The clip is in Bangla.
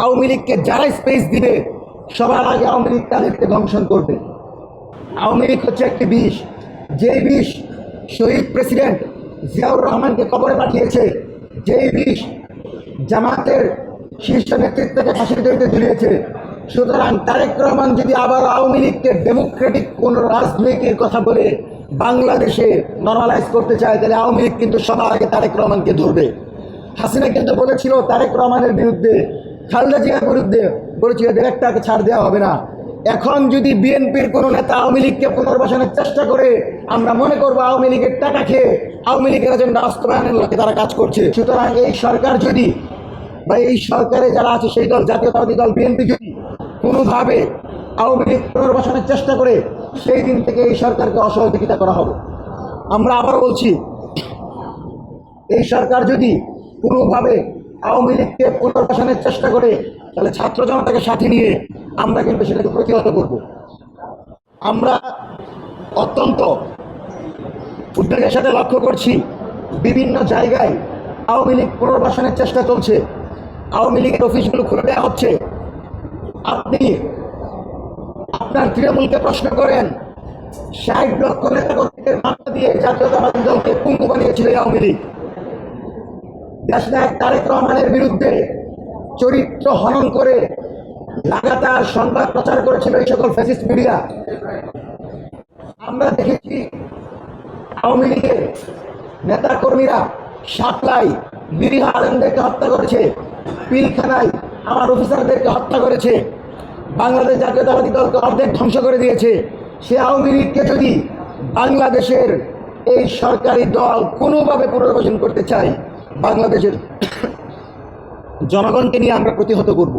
আওয়ামী লীগকে যারা স্পেস দিবে সবার আগে আওয়ামী লীগ তাদেরকে ধ্বংসন করবে। আওয়ামী লীগ হচ্ছে একটি বিষ, যে বিষ শহীদ প্রেসিডেন্ট জিয়াউর রহমানকে কবরে পাঠিয়েছে, যেই বিষ জামাতের শীর্ষ নেতৃত্বকে ফাঁসির দড়িতে ঝুলিয়েছে। সুতরাং তারেক রহমান যদি আবার আওয়ামী লীগকে ডেমোক্রেটিক কোন রাজনীতির কথা বলে বাংলাদেশে নর্মালাইজ করতে চায়, তাহলে আওয়ামী লীগ কিন্তু সবার আগে তারেক রহমানকে ধরবে। হাসিনা কিন্তু বলেছিল তারেক রহমানের বিরুদ্ধে, খালেদা জিয়ার বিরুদ্ধে বলেছিল ডিরেক্টরকে ছাড় দেওয়া হবে না। এখন যদি বিএনপির কোনো নেতা আওয়ামী লীগকে পুনর্বাসনের চেষ্টা করে, আমরা মনে করবো আওয়ামী লীগের টাকা খেয়ে আওয়ামী লীগের এজেন্ডা বাস্তবায়নের লক্ষ্যে তারা কাজ করছে। সুতরাং এই সরকার যদি বা এই সরকারে যারা আছে সেই দল, জাতীয়তাবাদী দল বিএনপি, যদি কোনোভাবে আওয়ামী লীগ পুনর্বাসনের চেষ্টা করে, সেই দিন থেকে এই সরকারকে অসহযোগিতা করা হবে। আমরা আবার বলছি, এই সরকার যদি কোনোভাবে আওয়ামী লীগকে পুনর্বাসনের চেষ্টা করে, তাহলে ছাত্র জনতাকে সাথে নিয়ে আমরা কিন্তু সেটাকে প্রতিহত করব। আমরা অত্যন্ত উদ্বেগের সাথে লক্ষ্য করছি বিভিন্ন জায়গায় আওয়ামী লীগ পুনর্বাসনের চেষ্টা চলছে, আওয়ামী লীগের অফিসগুলো খুলে দেওয়া হচ্ছে। আপনি আপনার তৃণমূলকে প্রশ্ন করেন, ৬০ লক্ষ নেতা কর্মীদের মামলা দিয়ে জাতীয়তাবাদী দলকে পঙ্গু বানিয়েছিল আওয়ামী লীগ। দেশনায়ক তারেক রহমানের বিরুদ্ধে চরিত্র হনন করে লাগাতার সংবাদ প্রচার করেছিল এই সকল ফ্যাসিস্ট মিডিয়া। আমরা দেখেছি আওয়ামী লীগের নেতা কর্মীরা সাতলাই নিরীহ আলেমদেরকে হত্যা করেছে, পিলখানায় আমার অফিসারদেরকে হত্যা করেছে, বাংলাদেশ জাতীয়তাবাদী দলকে অর্ধেক ধ্বংস করে দিয়েছে। সে আওয়ামী লীগকে যদি বাংলাদেশের এই সরকারি দল কোনোভাবে পুনর্বাসন করতে চায়, বাংলাদেশের জনগণকে নিয়ে আমরা প্রতিহত করব।